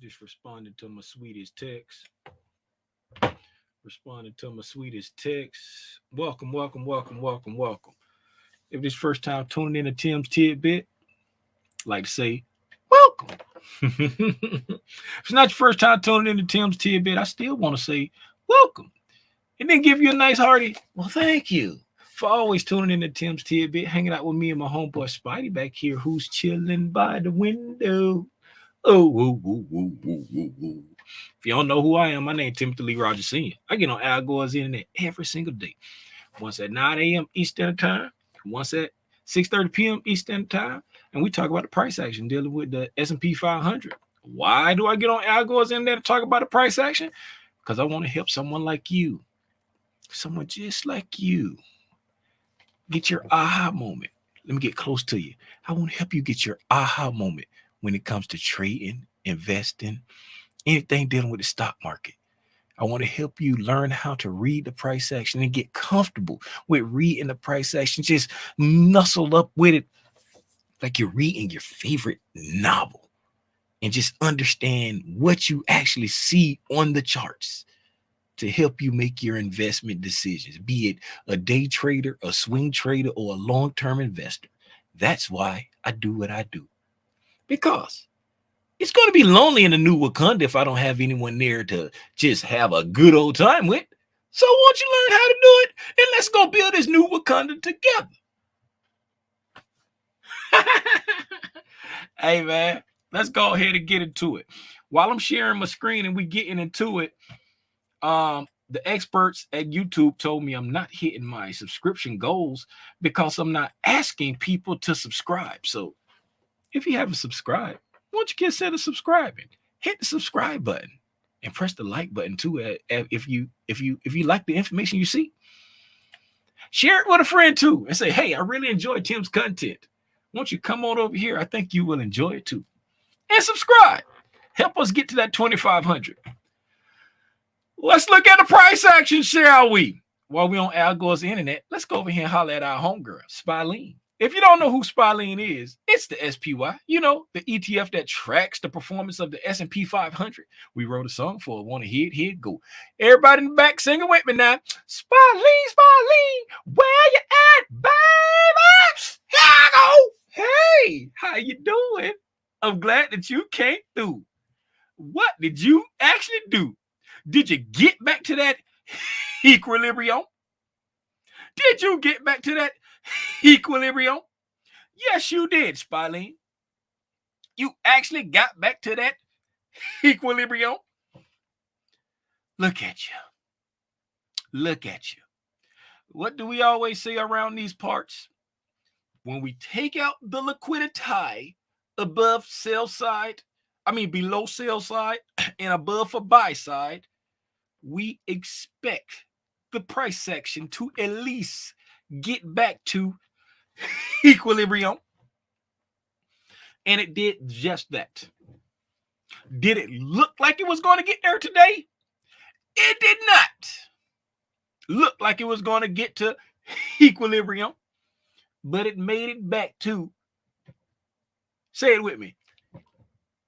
Just responded to my sweetest text. Responded to my sweetest text. Welcome, welcome, welcome, welcome, welcome. If this first time tuning in to Tim's Tidbit, I'd like to say welcome. If it's not your first time tuning in to Tim's Tidbit, I still want to say welcome. And then give you a nice hearty, well, thank you for always tuning in to Tim's Tidbit, hanging out with me and my homeboy Spidey back here, who's chilling by the window. Oh, woo, woo, woo, woo, woo, woo. If you don't know who I am, my name is Timothy Lee Rogers Sr. I get on Al Gore's internet every single day. Once at 9 a.m. Eastern Time, once at 6:30 p.m. Eastern Time, and we talk about the price action dealing with the S&P 500. Why do I get on Al Gore's internet to talk about the price action? Because I want to help someone like you, someone just like you, get your aha moment. Let me get close to you. I want to help you get your aha moment when it comes to trading, investing, anything dealing with the stock market. I want to help you learn how to read the price action and get comfortable with reading the price action. Just nuzzle up with it like you're reading your favorite novel and just understand what you actually see on the charts to help you make your investment decisions, be it a day trader, a swing trader, or a long-term investor. That's why I do what I do. Because it's going to be lonely in the new Wakanda if I don't have anyone there to just have a good old time with. So won't you learn how to do it? And let's go build this new Wakanda together. Hey, man, let's go ahead and get into it. While I'm sharing my screen and we getting into it, the experts at YouTube told me I'm not hitting my subscription goals because I'm not asking people to subscribe. So if you haven't subscribed, why don't you consider subscribing? Hit the subscribe button and press the like button too. If you like the information you see, share it with a friend too, and say, "Hey, I really enjoy Tim's content. Won't you come on over here? I think you will enjoy it too." And subscribe. Help us get to that 2,500. Let's look at the price action, shall we? While we're on Al Gore's internet, let's go over here and holler at our homegirl, Spilene. If you don't know who Spilene is, it's the SPY, the ETF that tracks the performance of the S&P 500. We wrote a song for it. Want to hear it? Here it go. Everybody in the back singing with me now. Spilene, Spilene, where you at, baby? Here I go. Hey, how you doing? I'm glad that you came through. What did you actually do? Did you get back to that equilibrium? Did you get back to that equilibrium? Yes, you did, Spilene. You actually got back to that equilibrium. Look at you. Look at you. What do we always say around these parts? When we take out the liquidity below sell side and above for buy side, we expect the price section to at least get back to equilibrium. And it did just that. Did it look like it was going to get there today? It did not look like it was going to get to equilibrium, but it made it back to, say it with me.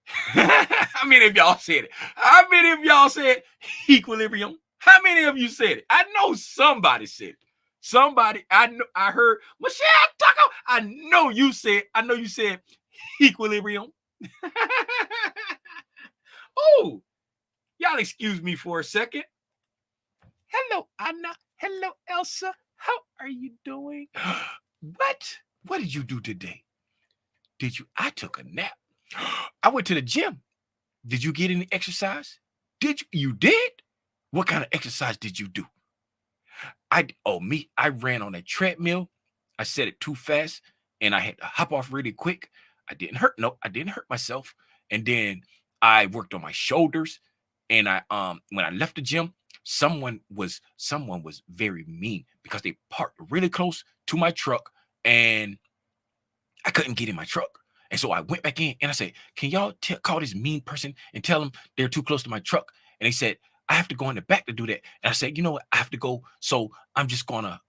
How many of y'all said it? How many of y'all said equilibrium? How many of you said it? I know somebody said it. Somebody, I heard Michelle Tucker. I know you said equilibrium. Oh, y'all excuse me for a second. Hello, Anna. Hello, Elsa. How are you doing? What did you do today? I took a nap. I went to the gym. Did you get any exercise? You did? What kind of exercise did you do? I ran on a treadmill. I said it too fast and I had to hop off really quick. I didn't hurt myself. And then I worked on my shoulders. And when I left the gym, someone was very mean because they parked really close to my truck and I couldn't get in my truck. And so I went back in and I said, "Can y'all call this mean person and tell them they're too close to my truck?" And they said, "I have to go in the back to do that." And I said, "You know what? I have to go. So I'm just gonna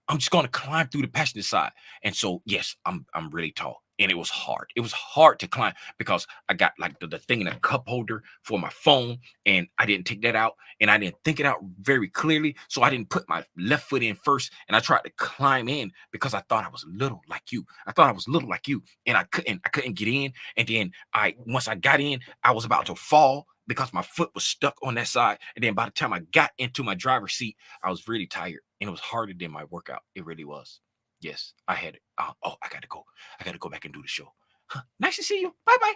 climb through the passenger side." And so, yes, I'm really tall. And it was hard. It was hard to climb because I got like the thing in a cup holder for my phone, and I didn't take that out, and I didn't think it out very clearly. So I didn't put my left foot in first, and I tried to climb in because I thought I was little like you. I thought I was little like you, and I couldn't get in. And then once I got in, I was about to fall because my foot was stuck on that side. And then by the time I got into my driver's seat, I was really tired, and it was harder than my workout. It really was. Yes, I had it. Oh, I got to go. I got to go back and do the show. Huh. Nice to see you. Bye-bye.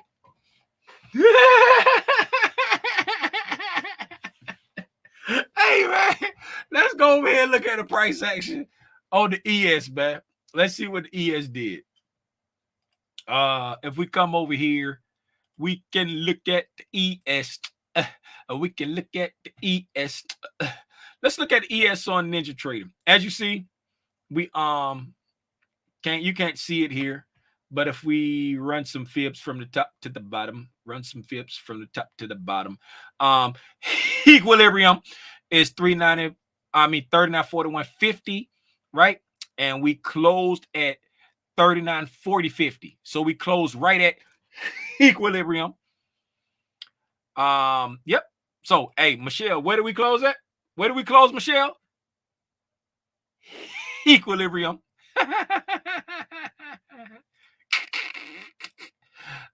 Hey, man. Let's go over here and look at the price action on the ES, man. Let's see what the ES did. If we come over here, we can look at the ES. We can look at the ES. Let's look at the ES on Ninja Trader. As you see, we you can't see it here, but if we run some fibs from the top to the bottom, equilibrium is 39.41.50, right? And we closed at 39.40.50. So we closed right at equilibrium. Yep. So hey, Michelle, where do we close at? Where do we close, Michelle? Equilibrium.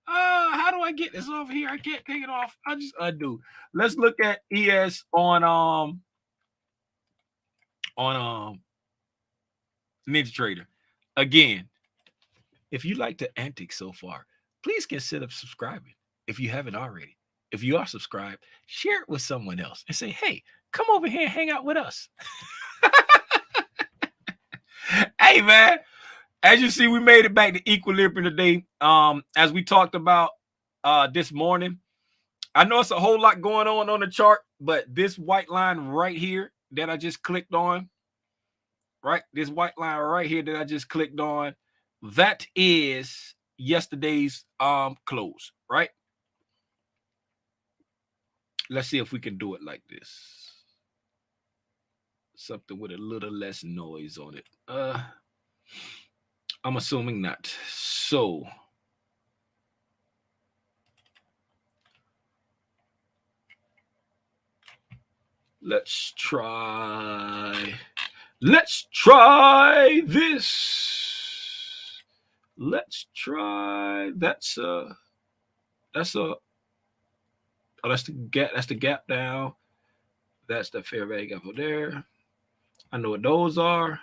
How do I get this off here? I can't take it off. I'll just undo. Let's look at ES on Ninja Trader. Again, if you like the antics so far, please consider subscribing if you haven't already. If you are subscribed, share it with someone else and say, hey, come over here and hang out with us. Hey, man. As you see, we made it back to equilibrium today. As we talked about this morning, I know it's a whole lot going on the chart, but this white line right here that I just clicked on, right? This white line right here that I just clicked on, that is yesterday's close, right? Let's see if we can do it like this. Something with a little less noise on it. I'm assuming not. So let's try this. Let's try that's the gap down. That's the fair value gap over there. I know what those are.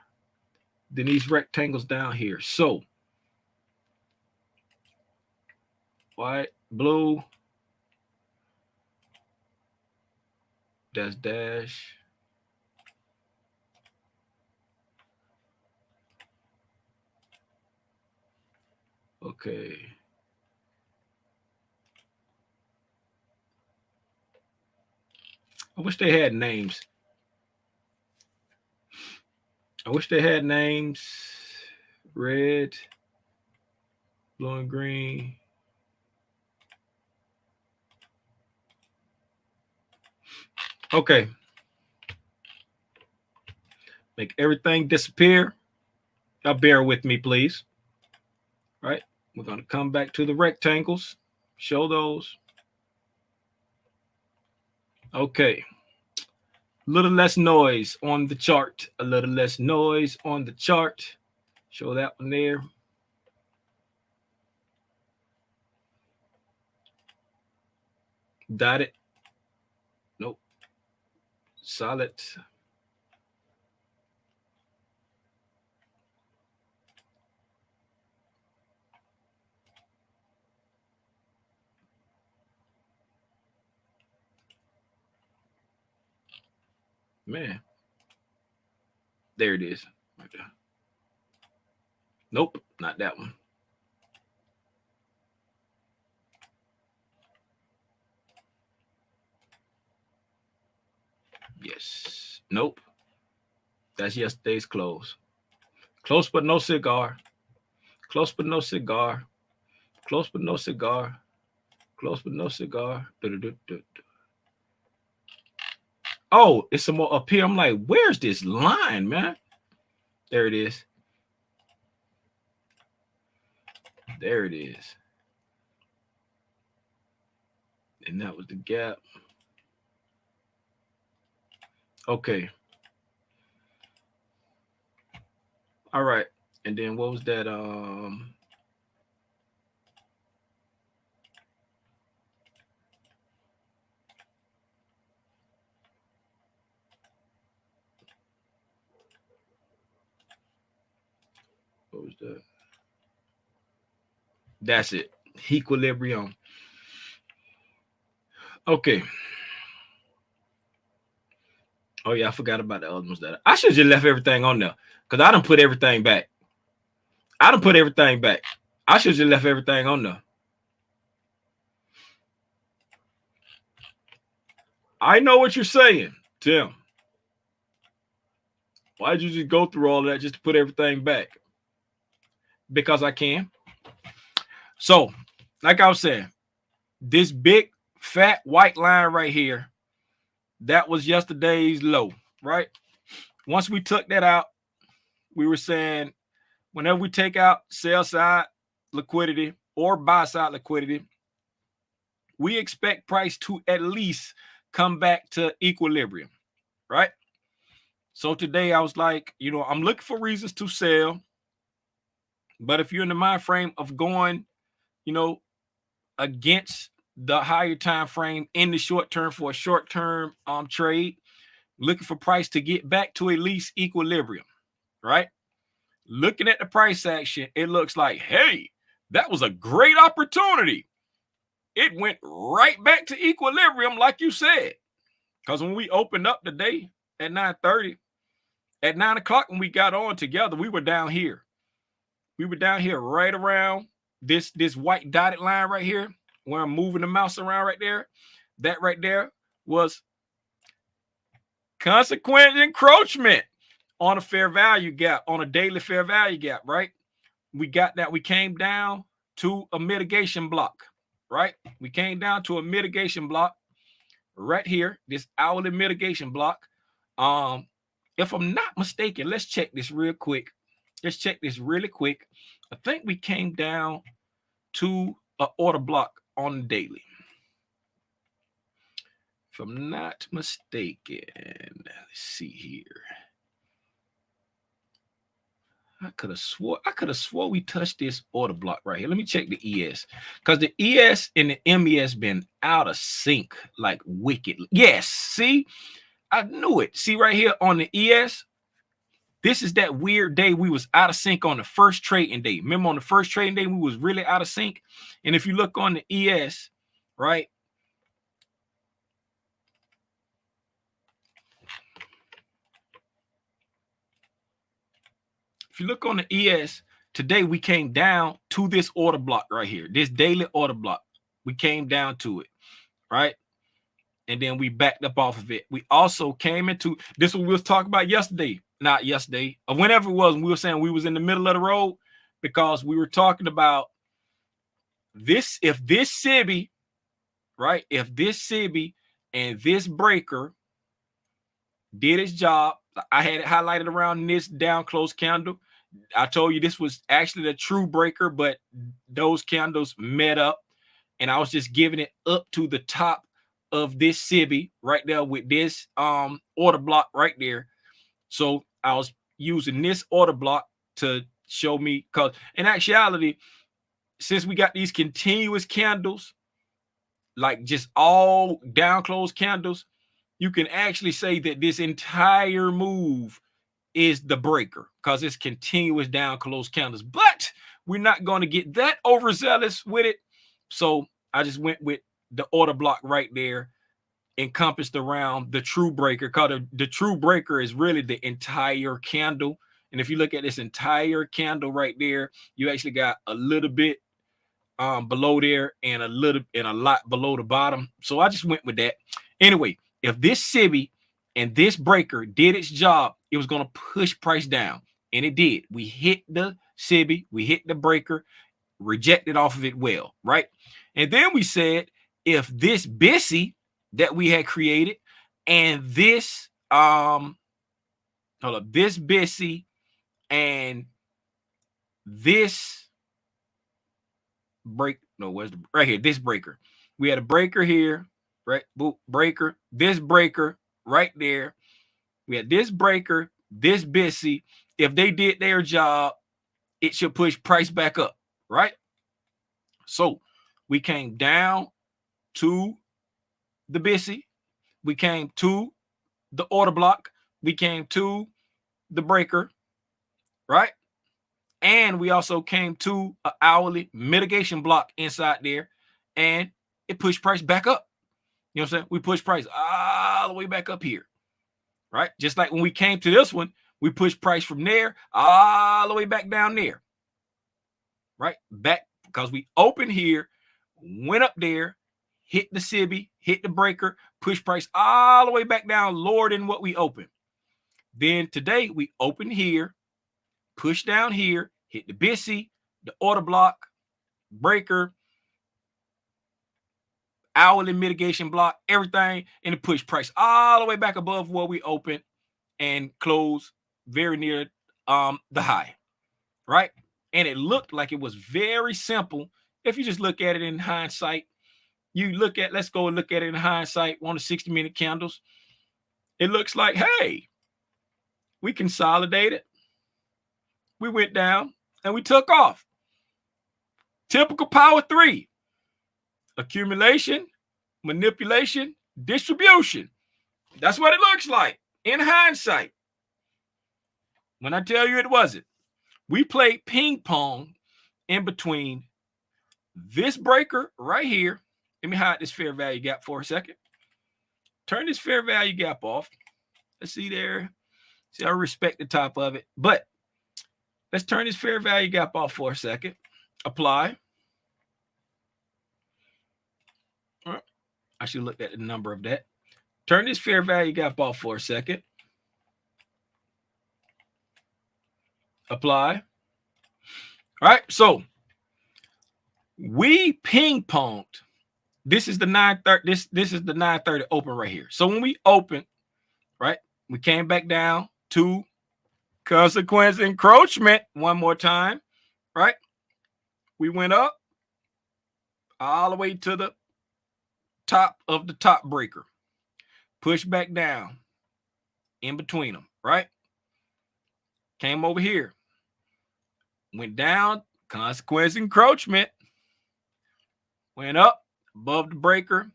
Then these rectangles down here. So white, blue, dash. Okay. I wish they had names. Red, blue, and green. Okay. Make everything disappear. Y'all bear with me, please. Right? We're going to come back to the rectangles. Show those. Okay. A little less noise on the chart. Show that one there. Dotted. Nope. Solid. Man. There it is. Right there. Nope, not that one. Yes. Nope. That's yesterday's close. Close but no cigar. Close but no cigar. Close but no cigar. Close but no cigar. Oh, it's some more up here. I'm like, where's this line, man? There it is. There it is. And that was the gap. Okay. All right. And then what was that? What was that? That's it. Equilibrium. Okay. Oh yeah, I forgot about the other ones. That I should have just left everything on there because I done put everything back. I done put everything back. I should have just left everything on there. I know what you're saying, Tim. Why'd you just go through all of that just to put everything back? Because I can. So, like I was saying, this big fat white line right here, that was yesterday's low, right? Once we took that out, we were saying whenever we take out sell side liquidity or buy side liquidity, we expect price to at least come back to equilibrium, right? So today I was like, I'm looking for reasons to sell. But if you're in the mind frame of going, against the higher time frame in the short term for a short term trade, looking for price to get back to at least equilibrium, right? Looking at the price action, it looks like, hey, that was a great opportunity. It went right back to equilibrium, like you said. Because when we opened up the day at 9:30, at 9 o'clock when we got on together, we were down here. We were down here right around this white dotted line right here, where I'm moving the mouse around right there. That right there was consequent encroachment on a fair value gap, on a daily fair value gap, right? We got that. We came down to a mitigation block, right? We came down to a mitigation block right here, this hourly mitigation block. If I'm not mistaken, let's check this real quick. Let's check this really quick. I think we came down to an order block on the daily. If I'm not mistaken, let's see here. I could have swore we touched this order block right here. Let me check the ES. Because the ES and the MES been out of sync like wicked. Yes, see? I knew it. See right here on the ES? This is that weird day we was out of sync on the first trading day. Remember on the first trading day, we was really out of sync? And if you look on the ES, right? If you look on the ES, today we came down to this order block right here, this daily order block. We came down to it, right? And then we backed up off of it. We also came into this, what we was talking about yesterday, not yesterday, or whenever it was, we were saying we was in the middle of the road because we were talking about this. If this SIBI, right? If this SIBI and this breaker did its job, I had it highlighted around this down close candle. I told you this was actually the true breaker, but those candles met up, and I was just giving it up to the top of this SIBI right there with this order block right there. So I was using this order block to show me, because in actuality, since we got these continuous candles, like just all down close candles, you can actually say that this entire move is the breaker because it's continuous down close candles. But we're not going to get that overzealous with it. So I just went with the order block right there, encompassed around the true breaker, because the true breaker is really the entire candle. And if you look at this entire candle right there, you actually got a little bit below there and a lot below the bottom. So I just went with that. Anyway, if this SIBI and this breaker did its job, it was going to push price down. And it did. We hit the SIBI, we hit the breaker, rejected off of it well, right? And then we said, if this BISI that we had created and this this BISI and this break. No, where's the right here? This breaker. We had a breaker here, right? Boop, breaker. This breaker right there. We had this breaker, this BISI. If they did their job, it should push price back up, right? So we came down to the BISI. We came to the order block. We came to the breaker, right? And we also came to an hourly mitigation block inside there, and it pushed price back up. You know what I'm saying? We pushed price all the way back up here, right? Just like when we came to this one, we pushed price from there all the way back down there, right? Back because we opened here, went up there, hit the SIBI, hit the breaker, pushed price all the way back down, lower than what we opened. Then today we opened here, push down here, hit the BISI, the order block, breaker, hourly mitigation block, everything, and it pushed price all the way back above where we opened and closed very near the high, right? And it looked like it was very simple. If you just look at it in hindsight, let's go and look at it in hindsight on the 60-minute candles. It looks like, hey, we consolidated. We went down and we took off. Typical power 3. Accumulation, manipulation, distribution. That's what it looks like in hindsight. When I tell you it wasn't. We played ping pong in between this breaker right here. Let me hide this fair value gap for a second. Turn this fair value gap off. Let's see there. See, I respect the top of it. But let's turn this fair value gap off for a second. Apply. All right. I should look at the number of that. Turn this fair value gap off for a second. Apply. All right. So we ping ponged. This is the 9:30. This is the 9:30 open right here. So when we opened, right, we came back down to consequence encroachment one more time, right? We went up all the way to the top of the top breaker, push back down in between them, right? Came over here, went down, consequence encroachment, went up above the breaker,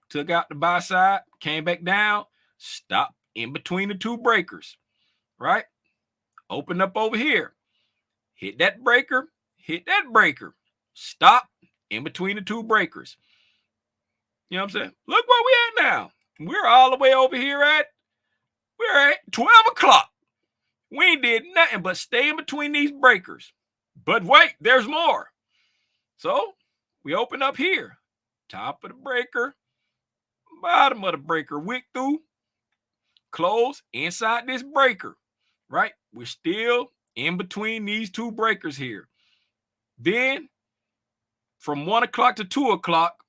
took out the buy side, came back down, stopped in between the two breakers, right? Opened up over here, hit that breaker, stop in between the two breakers. You know what I'm saying? Look where we at now. We're all the way over here we're at 12 o'clock. We ain't did nothing but stay in between these breakers. But wait, there's more. So we open up here. Top of the breaker, bottom of the breaker, wick through, close inside this breaker, right? We're still in between these two breakers here. Then from 1 o'clock to 2 o'clock,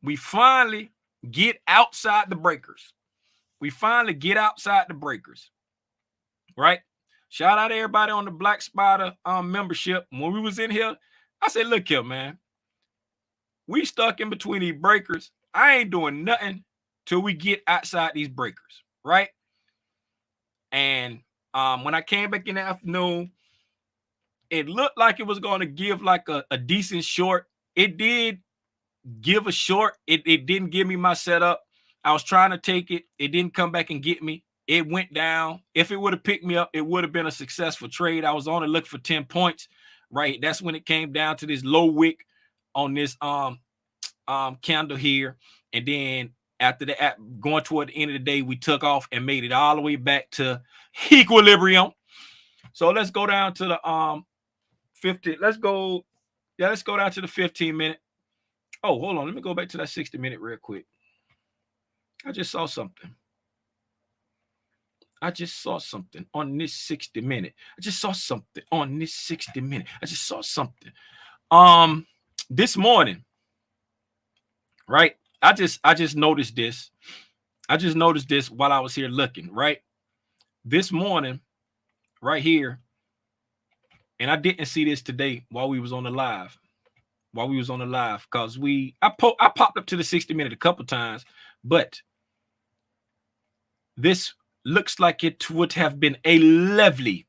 we finally get outside the breakers. Right? Shout out to everybody on the Black Spider membership. When we was in here, I said, look here, man. We stuck in between these breakers. I ain't doing nothing till we get outside these breakers, right? And when I came back in the afternoon, it looked like it was going to give like a decent short. It did give a short. It didn't give me my setup. I was trying to take it. It didn't come back and get me. It went down. If it would have picked me up, it would have been a successful trade. I was on the look for 10 points, right? That's when it came down to this low wick on this candle here. And then after that, going toward the end of the day, we took off and made it all the way back to equilibrium. So let's go down to the 50. Let's go down to the 15-minute. Oh, hold on. Let me go back to that 60-minute real quick. I just saw something on this 60-minute. This morning, right? I just noticed this. While I was here looking, right? This morning, right here, and I didn't see this today while we was on the live. while we was on the live, because I popped up to the 60-minute a couple times, but this looks like it would have been a lovely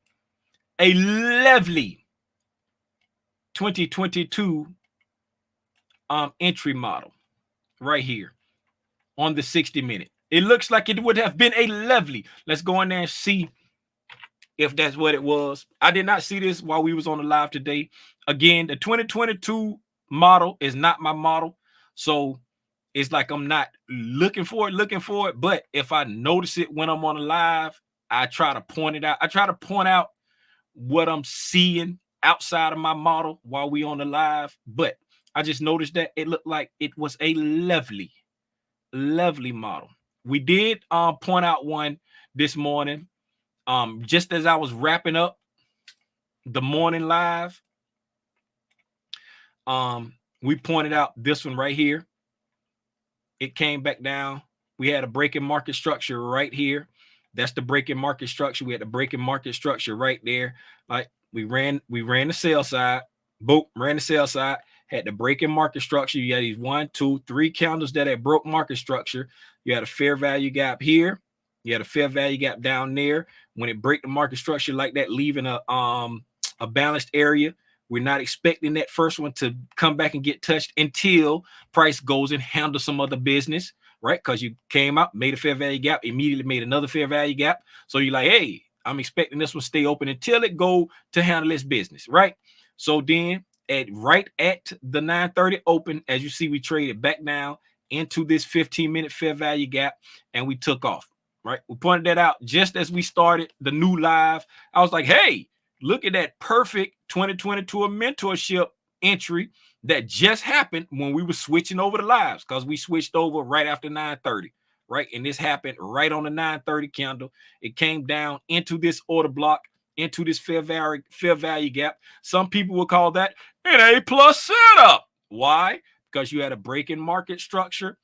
2022 entry model right here on the 60-minute. It looks like it would have been a lovely. Let's go in there and see if that's what it was. I did not see this while we was on the live today. Again, the 2022 model is not my model, so it's like I'm not looking for it. But if I notice it when I'm on the live, I try to point it out. I try to point out what I'm seeing outside of my model while we on the live. But I just noticed that it looked like it was a lovely model. We did point out one this morning. Just as I was wrapping up the morning live, we pointed out this one right here. It came back down. We had a breaking market structure right here. That's the breaking market structure. We had the breaking market structure right there. Like we ran the sell side. Boom, ran the sell side. Had the breaking market structure. You had these 1, 2, 3 candles that had broke market structure. You had a fair value gap here. You had a fair value gap down there. When it break the market structure like that, leaving a balanced area, we're not expecting that first one to come back and get touched until price goes and handle some other business, right? Because you came out, made a fair value gap, immediately made another fair value gap. So you're like, hey, I'm expecting this one to stay open until it go to handle its business, right? So then right at the 9:30 open, as you see, we traded back down into this 15-minute fair value gap, and we took off. Right, we pointed that out just as we started the new live. I was like, hey, look at that perfect 2022 mentorship entry that just happened when we were switching over the lives, because we switched over right after 9:30, right? And this happened right on the 9:30 candle. It came down into this order block, into this fair value gap. Some people will call that an A+ setup. Why? Because you had a breaking market structure,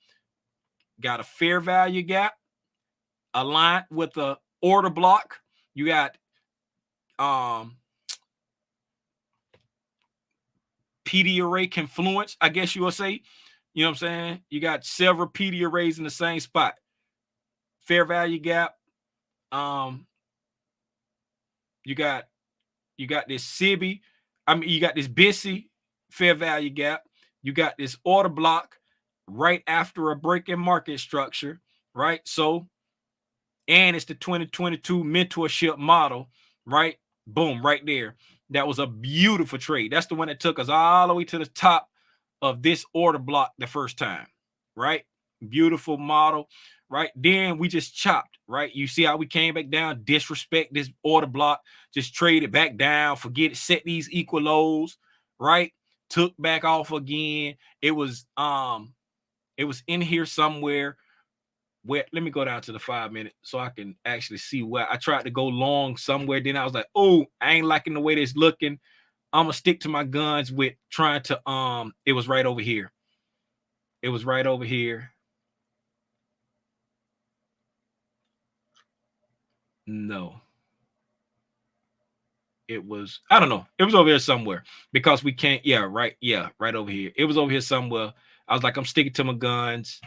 got a fair value gap, aligned with the order block. You got PD array confluence, I guess you will say. You know what I'm saying? You got several PD arrays in the same spot. Fair value gap. You got this SIBI. You got this BISI fair value gap. You got this order block right after a breaking market structure, right? So, and it's the 2022 mentorship model, right? Boom, right there. That was a beautiful trade. That's the one that took us all the way to the top of this order block the first time, right? Beautiful model, right? Then we just chopped, right? You see how we came back down, disrespect this order block, just trade it back down, forget it, set these equal lows, right? Took back off again. It was in here somewhere. Where, let me go down to the 5-minute so I can actually see where I tried to go long somewhere. Then I was like, oh, I ain't liking the way this looking. I'm gonna stick to my guns with trying to it was right over here. It was right over here. No. It was, I don't know. It was over here somewhere because we can't, right over here. It was over here somewhere. I was like, I'm sticking to my guns.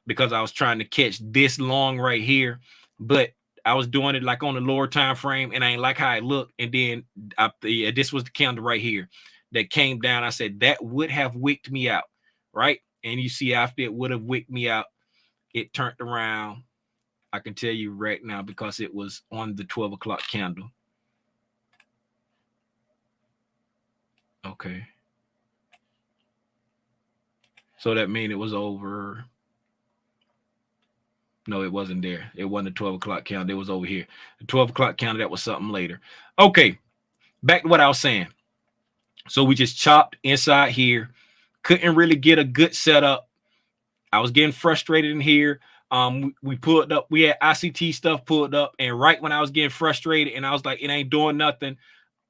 Because I was trying to catch this long right here, but I was doing it like on the lower time frame, and I ain't like how it looked. And then this was the candle right here that came down. I said that would have wicked me out, right? And you see, after it would have wicked me out, it turned around. I can tell you right now because it was on the 12 o'clock candle. Okay. So that means it was over. No, it wasn't there. It wasn't the 12 o'clock candle. It was over here. The 12 o'clock candle, that was something later. Okay, back to what I was saying. So we just chopped inside here. Couldn't really get a good setup. I was getting frustrated in here. We pulled up. We had ICT stuff pulled up. And right when I was getting frustrated and I was like, it ain't doing nothing,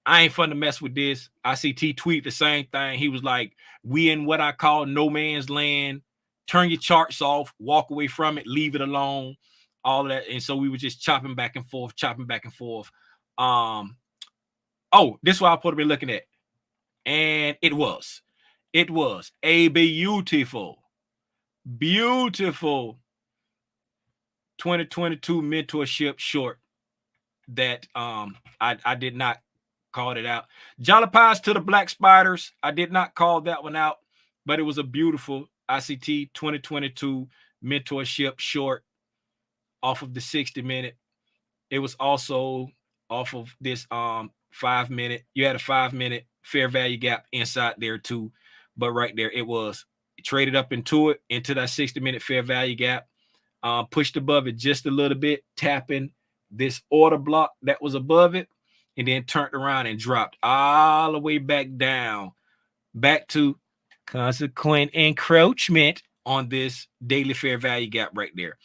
I ain't fun to mess with this. ICT tweeted the same thing. He was like, we in what I call no man's land. Turn your charts off, walk away from it, leave it alone, all of that. And so we were just chopping back and forth. Oh, this is what I put to be looking at. And it was. It was a beautiful 2022 mentorship short that I did not call it out. Jolly Pies to the Black Spiders. I did not call that one out, but it was a beautiful ICT 2022 mentorship short off of the 60-minute. It was also off of this 5-minute. You had a 5-minute fair value gap inside there too, but right there it was traded up into that 60-minute fair value gap, pushed above it just a little bit, tapping this order block that was above it, and then turned around and dropped all the way back down, back to consequent encroachment on this daily fair value gap right there.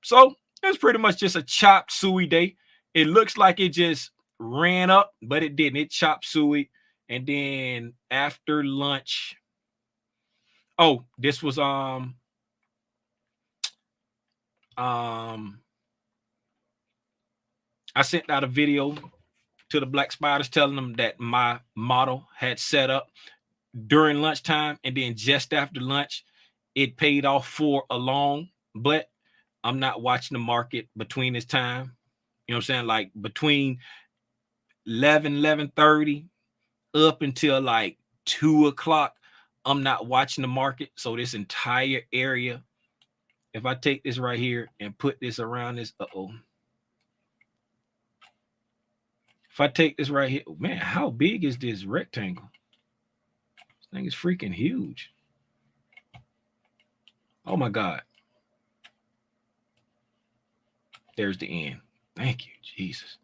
So it was pretty much just a chop suey day. It looks like it just ran up, but it didn't. It chopped suey. And then after lunch, this was I sent out a video to the Black Spiders telling them that my model had set up during lunchtime, and then just after lunch, it paid off for a long, but I'm not watching the market between this time. You know what I'm saying? Like between 11:30 up until like 2 o'clock, I'm not watching the market. So this entire area, if I take this right here and put this around this, if I take this right here, man, how big is this rectangle? This thing is freaking huge. Oh my God. There's the end. Thank you, Jesus.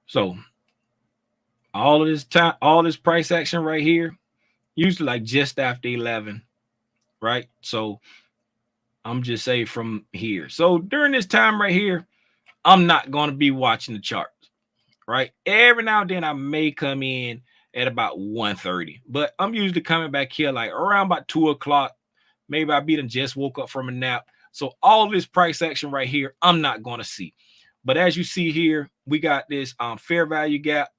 So all of this time, all this price action right here, usually like just after 11, right? So I'm just saying from here. So during this time right here, I'm not going to be watching the charts, right? Every now and then I may come in at about 1:30, but I'm usually coming back here like around about 2 o'clock. Maybe I just woke up from a nap. So all this price action right here, I'm not going to see. But as you see here, we got this fair value gap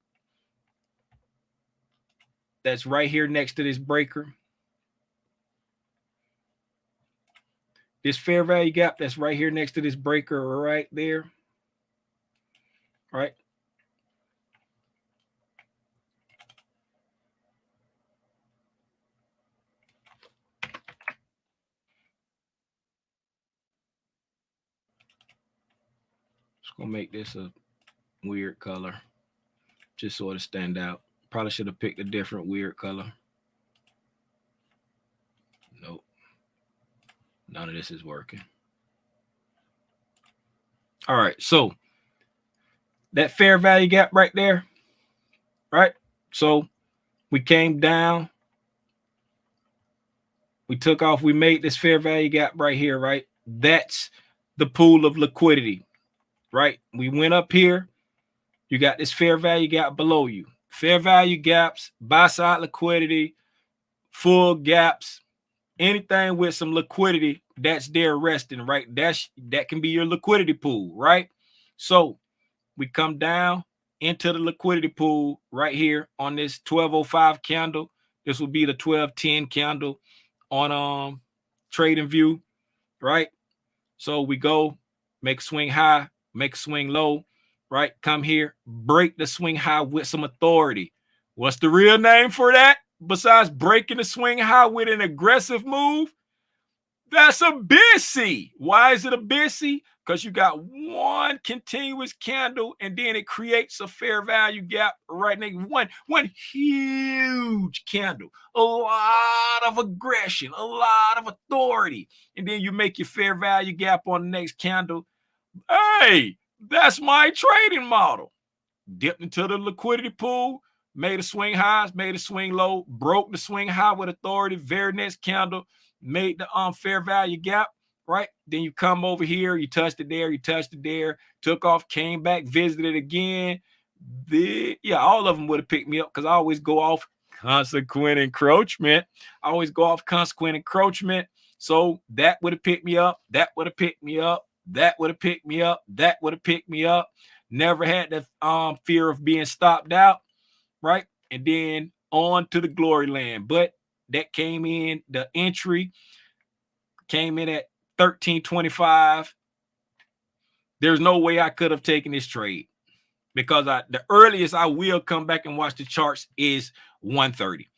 that's right here next to this breaker. This fair value gap that's right here next to this breaker right there. Right? Just gonna make this a weird color, just sort of stand out. Probably should have picked a different weird color. Nope. None of this is working. All right, so that fair value gap right there, right? So we came down, we took off, we made this fair value gap right here, right? That's the pool of liquidity, right? We went up here, you got this fair value gap below you. Fair value gaps, buy side liquidity, full gaps, anything with some liquidity that's there resting, right? That can be your liquidity pool, right? So we come down into the liquidity pool right here on this 1205 candle. This will be the 1210 candle on trading view, right? So we go make a swing high, make a swing low, right? Come here, break the swing high with some authority. What's the real name for that? Besides breaking the swing high with an aggressive move? That's a busy. Why is it a busy? Because you got one continuous candle and then it creates a fair value gap right next. One huge candle, a lot of aggression, a lot of authority. And then you make your fair value gap on the next candle. Hey, that's my trading model. Dipped into the liquidity pool, made a swing highs, made a swing low, broke the swing high with authority, very next candle, made the fair value gap, right? Then you come over here, you touched it there, took off, came back, visited again, All of them would have picked me up because I always go off consequent encroachment. I always go off consequent encroachment. So that would have picked me up. That would have picked me up. That would have picked me up. That would have picked me up. Never had the fear of being stopped out, right? And then on to the glory land. But that came in, the entry came in at 1325. There's no way I could have taken this trade because the earliest I will come back and watch the charts is 130.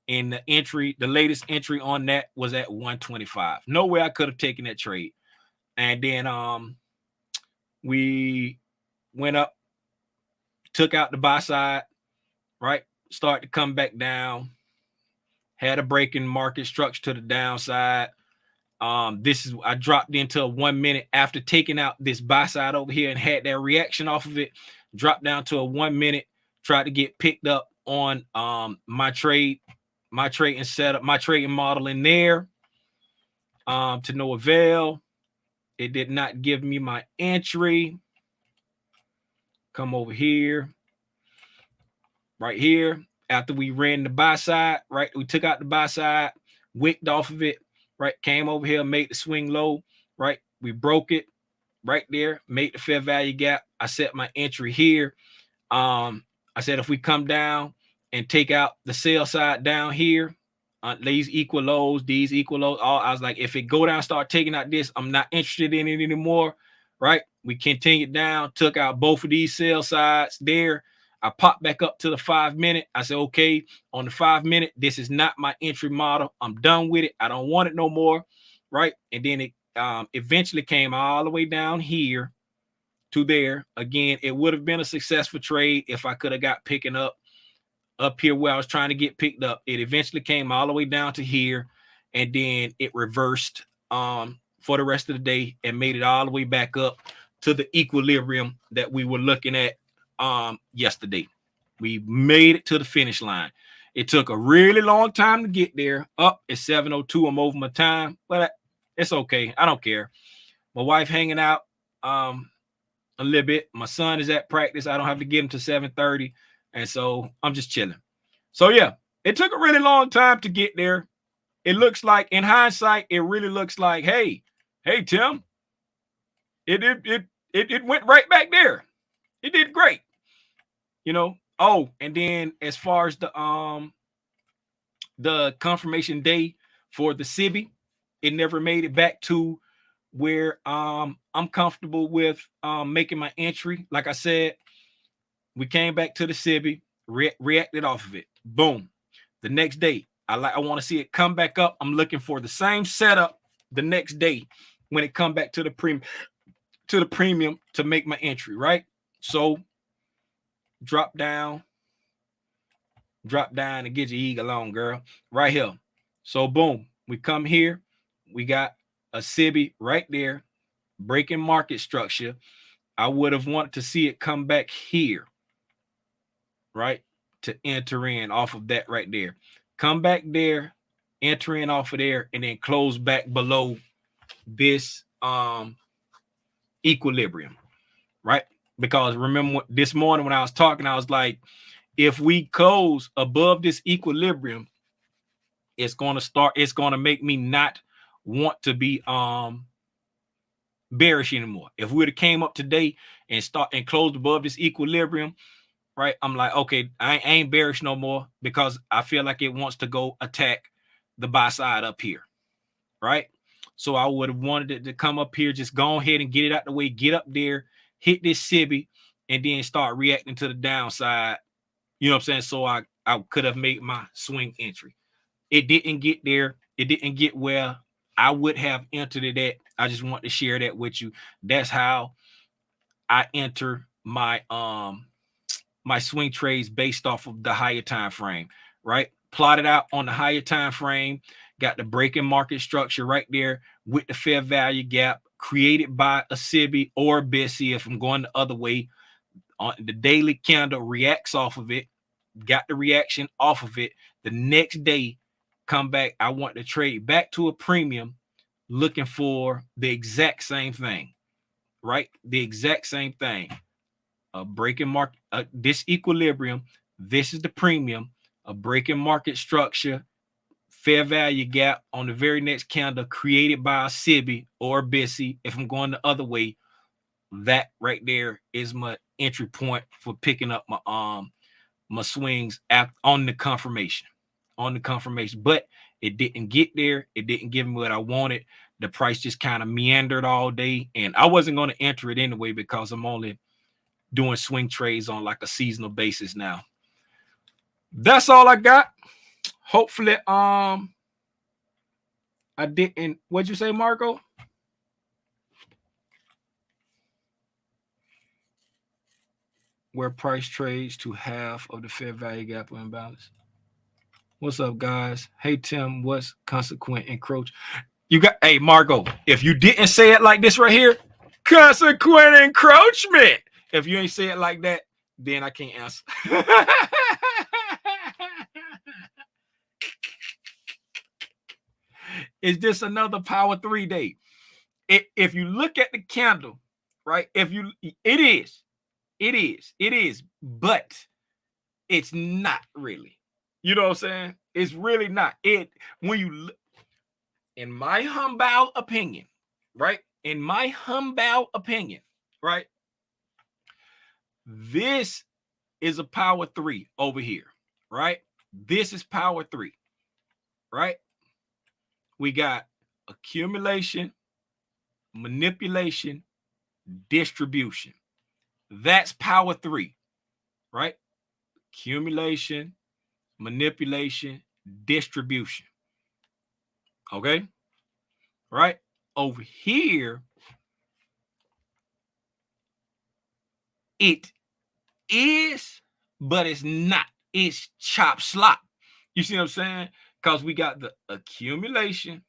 And the latest entry on that was at 125. No way I could have taken that trade. And then we went up, took out the buy side, right? Start to come back down. Had a break in market structure to the downside. I dropped into a 1 minute after taking out this buy side over here and had that reaction off of it. Dropped down to a 1 minute, tried to get picked up on my trading setup, my trading model in there. To no avail. It did not give me my entry. Come over here. Right here. After we ran the buy side, right? We took out the buy side, wicked off of it, right? Came over here, made the swing low, right? We broke it right there, made the fair value gap. I set my entry here. I said if we come down and take out the sell side down here, these equal lows, I was like, if it go down, start taking out this, I'm not interested in it anymore, right? We continued down, took out both of these sell sides there. I popped back up to the 5 minute. I said, okay, on the 5 minute, this is not my entry model. I'm done with it. I don't want it no more, right? And then it eventually came all the way down here to there. Again, it would have been a successful trade if I could have got picking up here where I was trying to get picked up. It eventually came all the way down to here, and then it reversed for the rest of the day and made it all the way back up to the equilibrium that we were looking at yesterday. We made it to the finish line. It took a really long time to get there. Up at 7:02. I'm over my time, but it's okay. I don't care. My wife hanging out a little bit. My son is at practice. I don't have to get him to 7:30. And so I'm just chilling. So yeah, it took a really long time to get there. It looks like, in hindsight, it really looks like, hey, Tim, it went right back there. It did great. Oh, and then as far as the confirmation day for the SIBI, it never made it back to where I'm comfortable with making my entry. Like I said, we came back to the SIBI, reacted off of it. Boom. The next day, I want to see it come back up. I'm looking for the same setup the next day when it come back to the premium to make my entry, right? So drop down and get your eagle on, girl. Right here. So boom, we come here. We got a SIBI right there, breaking market structure. I would have wanted to see it come back here, right, to enter in off of that right there. Come back there, enter in off of there, and then close back below this equilibrium, right? Because remember this morning when I was talking, I was like, if we close above this equilibrium, it's going to make me not want to be bearish anymore. If we would have came up today and closed above this equilibrium, right, I'm like, okay, I ain't bearish no more because I feel like it wants to go attack the buy side up here, right? So I would have wanted it to come up here, just go ahead and get it out the way, get up there, hit this SIBI, and then start reacting to the downside. You know what I'm saying? So I could have made my swing entry. It didn't get there. It didn't get where I would have entered it at. I just want to share that with you. That's how I enter my my swing trades based off of the higher time frame, right? Plotted out on the higher time frame, got the breaking market structure right there with the fair value gap created by a SIBI or a BSC if I'm going the other way. On the daily candle reacts off of it, got the reaction off of it. The next day, come back. I want to trade back to a premium, looking for the exact same thing, right? The exact same thing. a breaking market, this equilibrium. This is the premium, a breaking market structure, fair value gap on the very next candle created by a SIBI or a BISI. If I'm going the other way, that right there is my entry point for picking up my swings on the confirmation. But it didn't get there. It didn't give me what I wanted. The price just kind of meandered all day, and I wasn't going to enter it anyway because I'm only doing swing trades on like a seasonal basis now. That's all I got. Hopefully, I didn't. What'd you say, Marco? Where price trades to half of the fair value gap or imbalance. What's up, guys? Hey, Tim, what's consequent encroach? You got, hey, Marco, if you didn't say it like this right here, consequent encroachment. If you ain't say it like that, then I can't answer. Is this another power 3 day? If you look at the candle, right? It is, but it's not really. You know what I'm saying? It's really not. When you, in my humble opinion, right? In my humble opinion, right? This is a power 3 over here, right? This is power 3, right? We got accumulation, manipulation, distribution. That's power 3, right? Accumulation, manipulation, distribution. Okay? Right? Over here, it is, but it's not. It's chop slop. You see what I'm saying? Because we got the accumulation,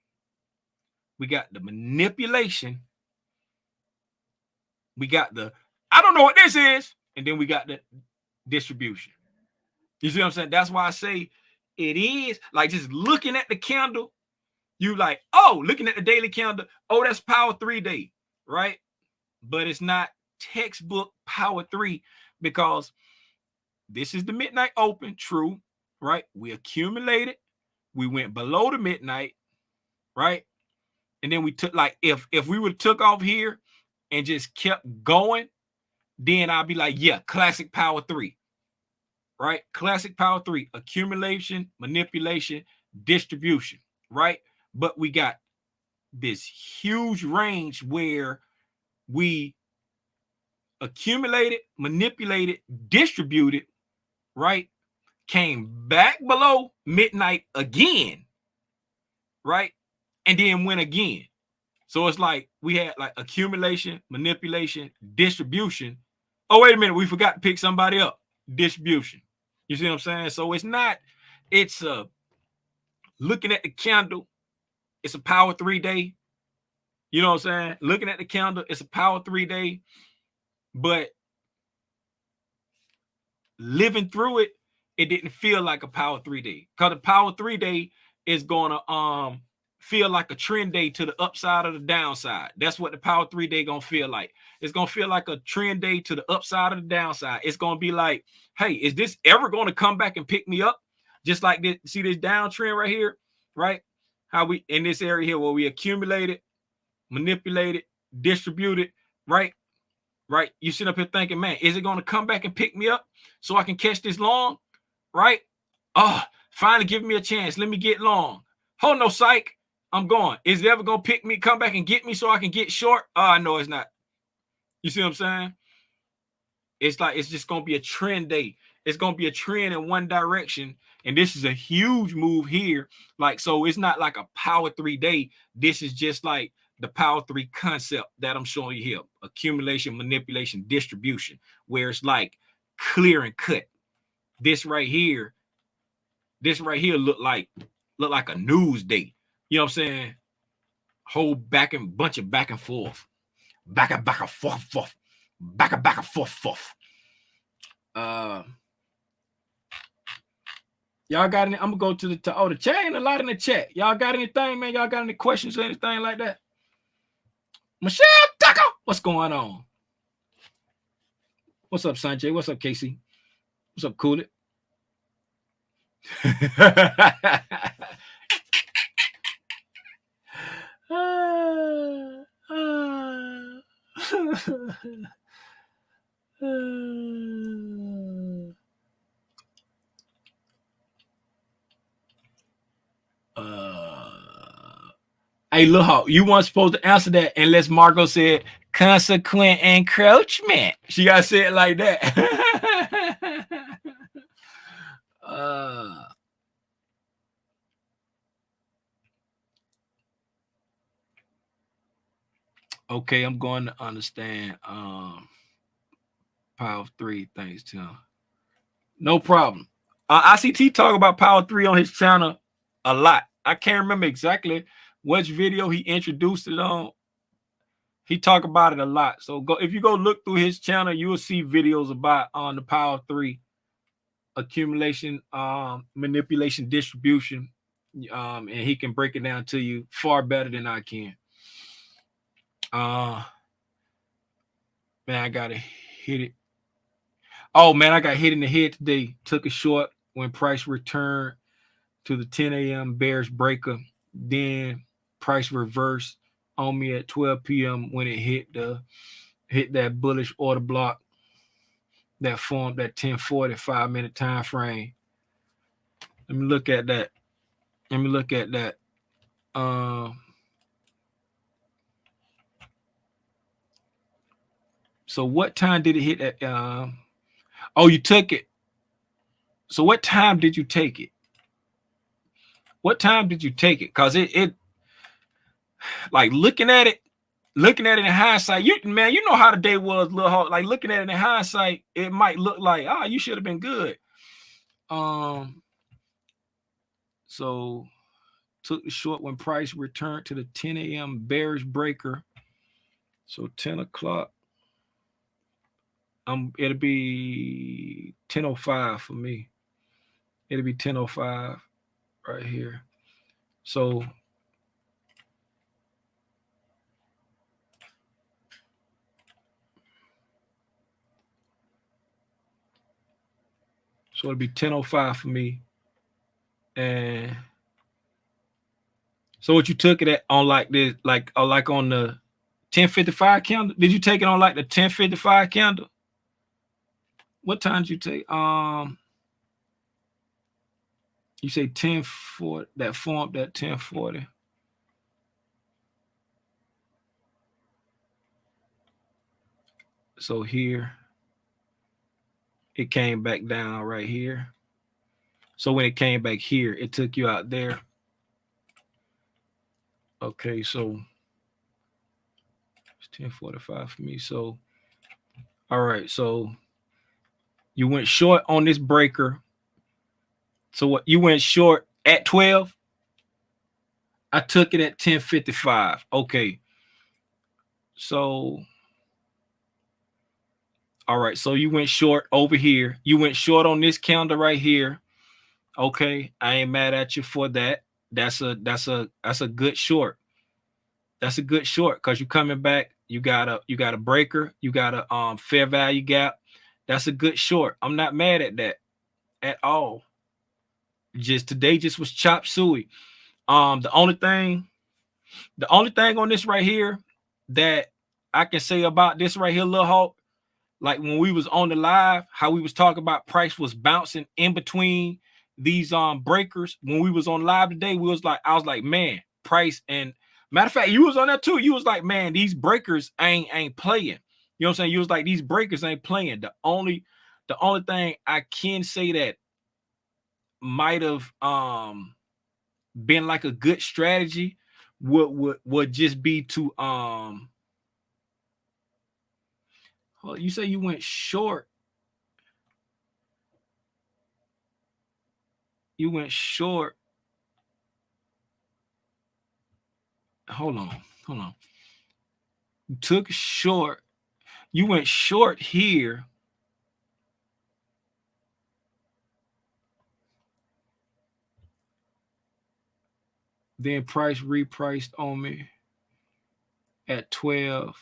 we got the manipulation, we got the, I don't know what this is, and then we got the distribution. You see what I'm saying? That's why I say it is, like, just looking at the candle, you like, oh, looking at the daily candle, oh, that's power 3 day, right? But it's not textbook power 3 because this is the midnight open, true, right? We accumulated, we went below the midnight, right? And then we took, like, if we would have took off here and just kept going, then I'd be like, yeah, classic power 3, right? Classic power 3, accumulation, manipulation, distribution, right? But we got this huge range where we accumulated, manipulated, distributed, right? Came back below midnight again, right? And then went again. So it's like we had like accumulation, manipulation, distribution. Oh, wait a minute. We forgot to pick somebody up. Distribution. You see what I'm saying? So it's not, it's looking at the candle, it's a power 3 day. You know what I'm saying? Looking at the candle, it's a power 3 day. But living through it, it didn't feel like a power 3 day. Because the power 3 day is going to feel like a trend day to the upside or the downside. That's what the power 3 day going to feel like. It's going to feel like a trend day to the upside or the downside. It's going to be like, hey, is this ever going to come back and pick me up? Just like this, see this downtrend right here, right? How we, in this area here where we accumulated, manipulated, distributed, right? Right? You sit up here thinking, man, is it going to come back and pick me up so I can catch this long? Right? Oh, finally give me a chance. Let me get long. Hold no, psych. I'm going. Is it ever going to pick me, come back and get me so I can get short? Oh, no, it's not. You see what I'm saying? It's like, it's just going to be a trend day. It's going to be a trend in one direction. And this is a huge move here. Like, so it's not like a power 3 day. This is just like the power 3 concept that I'm showing you here. Accumulation, manipulation, distribution, where it's like clear and cut. This right here look like a news day. You know what I'm saying? Whole bunch of back and forth. Back and forth. Back and forth. Y'all got any? I'm gonna go to the the chat ain't a lot in the chat. Y'all got anything, man? Y'all got any questions or anything like that? Michelle Tucker, what's going on? What's up, Sanjay? What's up, Casey? What's up, Cool It? Hey, look, you weren't supposed to answer that unless Margot said consequent encroachment. She got to say it like that. Okay, I'm going to understand power of 3. Thanks, Tim. No problem. ICT talk about power 3 on his channel a lot. I can't remember exactly which video he introduced it on. He talk about it a lot. So if you go look through his channel, you will see videos about on the power of 3 accumulation, manipulation, distribution, and he can break it down to you far better than I can. Man, I gotta hit it. Oh man, I got hit in the head today. Took a short when price returned to the 10 a.m. bearish breaker. Then price reversed on me at 12 p.m. when it hit that bullish order block that formed that 1040 5-minute time frame. Let me look at that. So what time did it hit that? Oh, you took it. So what time did you take it? What time did you take it? Because it like looking at it in hindsight, you know how the day was, little hard. Like looking at it in hindsight, it might look like, you should have been good. So took the short when price returned to the 10 a.m. bearish breaker. So 10 o'clock. It'll be 10:05 for me. It'll be 10:05 right here. So it'll be 10:05 for me. And so what you took it at on like this, like on the 10:55 candle? Did you take it on like the 10:55 candle? What time did you take? You say 10:40 that formed at 10:40. So here it came back down right here. So when it came back here, it took you out there. Okay, so it's 10:45 for me. So all right, so you went short on this breaker. So what, you went short at 12? I took it at 10:55. Okay. So all right, so you went short over here. You went short on this candle right here. Okay, I ain't mad at you for that. That's a good short. That's a good short because you're coming back. You got a breaker. You got a fair value gap. That's a good short. I'm not mad at that at all. Just today just was chop suey. The only thing on this right here that I can say about this right here, Lil Hawk, like when we was on the live, how we was talking about price was bouncing in between these breakers. When we was on live today, I was like, man, price, and matter of fact, you was on that too. You was like, man, these breakers ain't playing. You know what I'm saying? You was like, these breakers ain't playing. The only thing I can say that might have been like a good strategy would just be to you say you went short. You went short. Hold on. You took short. You went short here. Then price repriced on me at 12.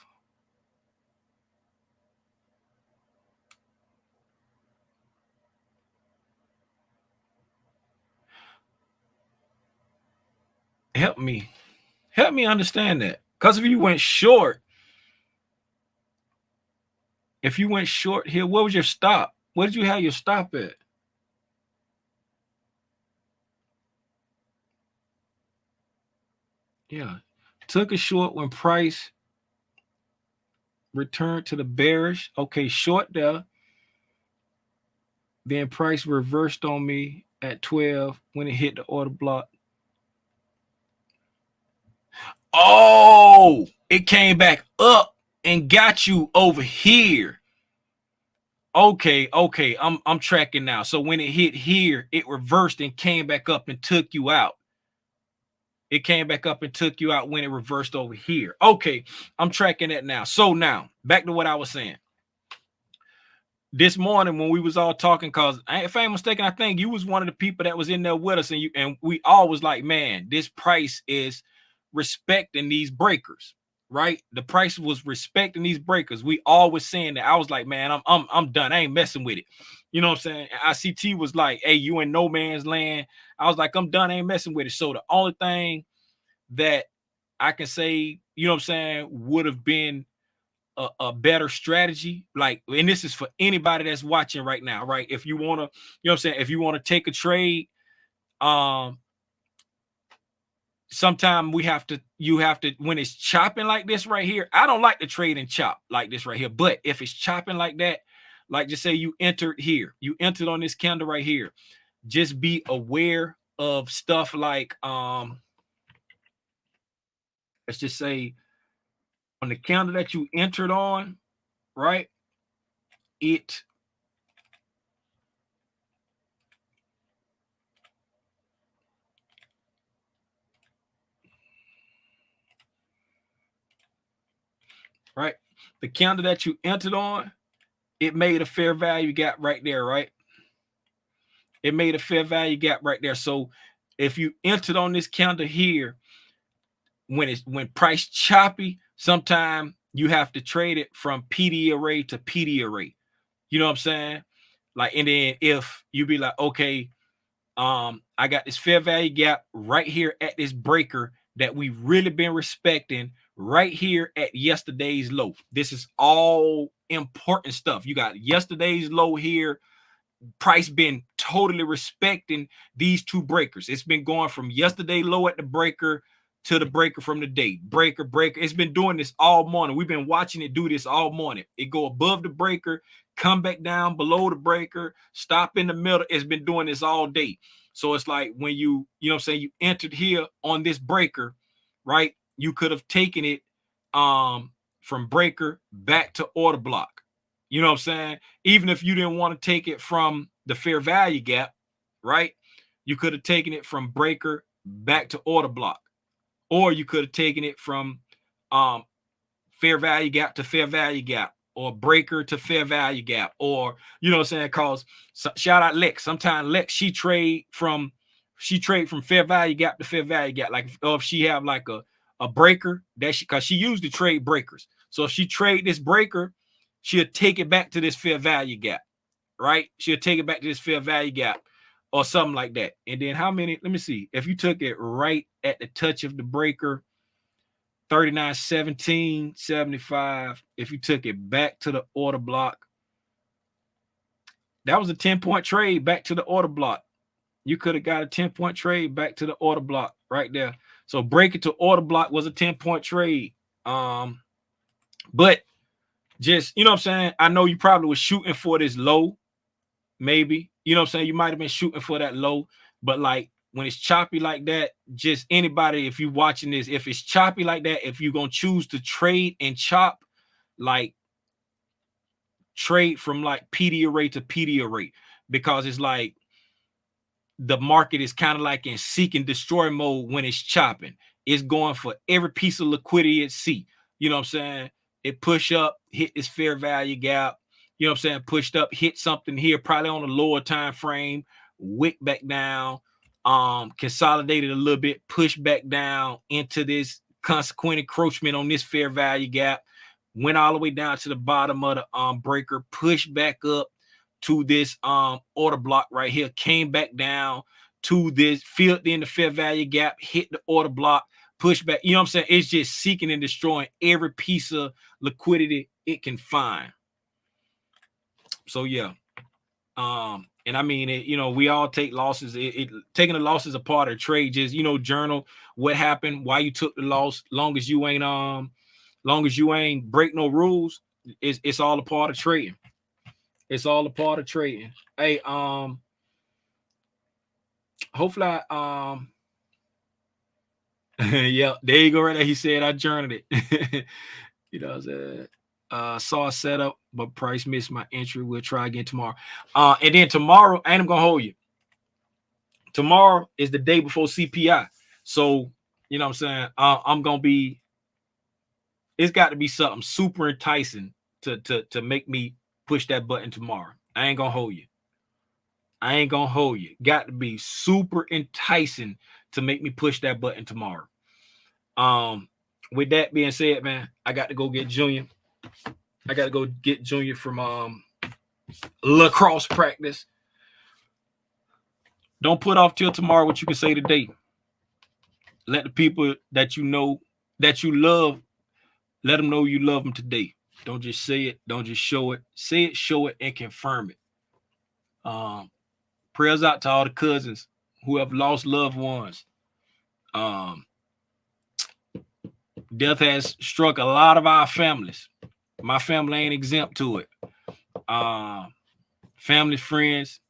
help me understand that. Because if you went short here, what was your stop? Where did you have your stop at? Yeah, took a short when price returned to the bearish. Okay, short there. Then price reversed on me at 12 when it hit the order block. Oh, it came back up and got you over here. Okay, I'm tracking now. So when it hit here, it reversed and came back up and took you out. It came back up and took you out when it reversed over here. Okay, I'm tracking that now. So now, back to what I was saying. This morning when we was all talking, because if I ain't mistaken, I think you was one of the people that was in there with us, and we all was like, man, this price is respecting these breakers, right? The price was respecting these breakers. We all was saying that. I was like, man, I'm done. I ain't messing with it. You know what I'm saying? ICT was like, hey, you in no man's land. I was like, I'm done. I ain't messing with it. So the only thing that I can say, you know what I'm saying, would have been a better strategy, like, and this is for anybody that's watching right now, right? If you want to, you know what I'm saying, if you want to take a trade, sometimes you have to, when it's chopping like this right here, I don't like to trade and chop like this right here, but if it's chopping like that, like just say you entered here, you entered on this candle right here, just be aware of stuff like, let's just say on the candle that you entered on, right? It right, the candle that you entered on, it made a fair value gap right there, right? It made a fair value gap right there. So if you entered on this candle here, when price choppy, sometime you have to trade it from PD array to PD array. You know what I'm saying? Like, and then if you be like, okay, I got this fair value gap right here at this breaker that we've really been respecting right here at yesterday's low. This is all important stuff. You got yesterday's low here. Price been totally respecting these two breakers. It's been going from yesterday low at the breaker to the breaker from the day. Breaker. It's been doing this all morning. We've been watching it do this all morning. It go above the breaker, come back down below the breaker, stop in the middle. It's been doing this all day. So it's like when you know what I'm saying, you entered here on this breaker, right? You could have taken it from breaker back to order block. You know what I'm saying? Even if you didn't want to take it from the fair value gap, right? You could have taken it from breaker back to order block. Or you could have taken it from fair value gap to fair value gap, or breaker to fair value gap, or, you know what I'm saying? Cause shout out Lex. Sometimes Lex, she trade from fair value gap to fair value gap. Like if she have like a breaker that cause she usually trade breakers. So if she trade this breaker, she'll take it back to this fair value gap, right? She'll take it back to this fair value gap or something like that. And then how many, let me see, if you took it right at the touch of the breaker, 39, 17, 75, if you took it back to the order block, that was a 10-point trade back to the order block. You could have got a 10-point trade back to the order block right there. So break it to order block was a 10-point trade. But just, you know what I'm saying? I know you probably was shooting for this low, maybe. You know what I'm saying? You might have been shooting for that low, but like when it's choppy like that, just anybody, if you're watching this, if it's choppy like that, if you're going to choose to trade and chop, like trade from like PD array to PD array, because it's like the market is kind of like in seek and destroy mode when it's chopping. It's going for every piece of liquidity it see. You know what I'm saying? It push up, hit this fair value gap. You know what I'm saying? Pushed up, hit something here, probably on a lower time frame, wick back down, consolidated a little bit, push back down into this consequent encroachment on this fair value gap, went all the way down to the bottom of the breaker, pushed back up to this order block right here, came back down to this, filled in the fair value gap, hit the order block, push back. You know what I'm saying? It's just seeking and destroying every piece of liquidity it can find. So yeah. And I mean, we all take losses. Taking the loss is a part of trade. Just, journal what happened, why you took the loss. Long as you ain't break no rules, it's all a part of trading. It's all a part of trading. Hey, hopefully yeah, there you go right there. He said I journaled it. Saw a setup, but price missed my entry. We'll try again tomorrow. And then tomorrow, I ain't gonna hold you. Tomorrow is the day before CPI. So, you know what I'm saying? It's got to be something super enticing to make me push that button tomorrow. I ain't gonna hold you. Got to be super enticing to make me push that button tomorrow. With that being said, man, I got to go get Junior. From lacrosse practice. Don't put off till tomorrow what you can say today. Let the people that you know, that you love, let them know you love them today. Don't just say it. Don't just show it. Say it, show it, and confirm it. Prayers out to all the cousins who have lost loved ones. Death has struck a lot of our families. My family ain't exempt to it. Family, friends,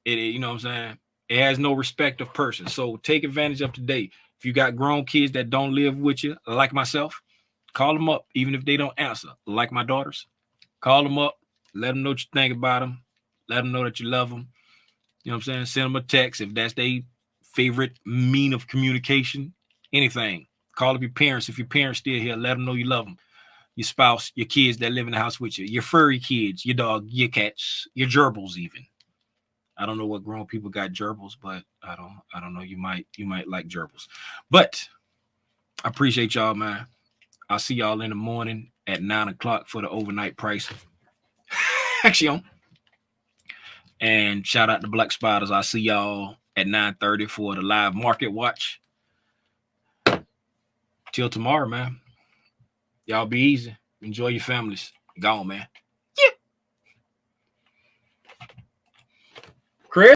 you know what I'm saying? It has no respect of person. So take advantage of today. If you got grown kids that don't live with you, like myself, call them up, even if they don't answer. Like my daughters, call them up, let them know what you think about them, let them know that you love them. You know what I'm saying? Send them a text if that's their favorite mean of communication. Anything. Call up your parents. If your parents still here, let them know you love them. Your spouse, your kids that live in the house with you, your furry kids, your dog, your cats, your gerbils even. I don't know what grown people got gerbils, but I don't know. You might like gerbils. But I appreciate y'all, man. I'll see y'all in the morning at 9 o'clock for the overnight price action. And shout out to Black Spiders. I'll see y'all at 9:30 for the live market watch. Till tomorrow, man. Y'all be easy. Enjoy your families. Gone, man.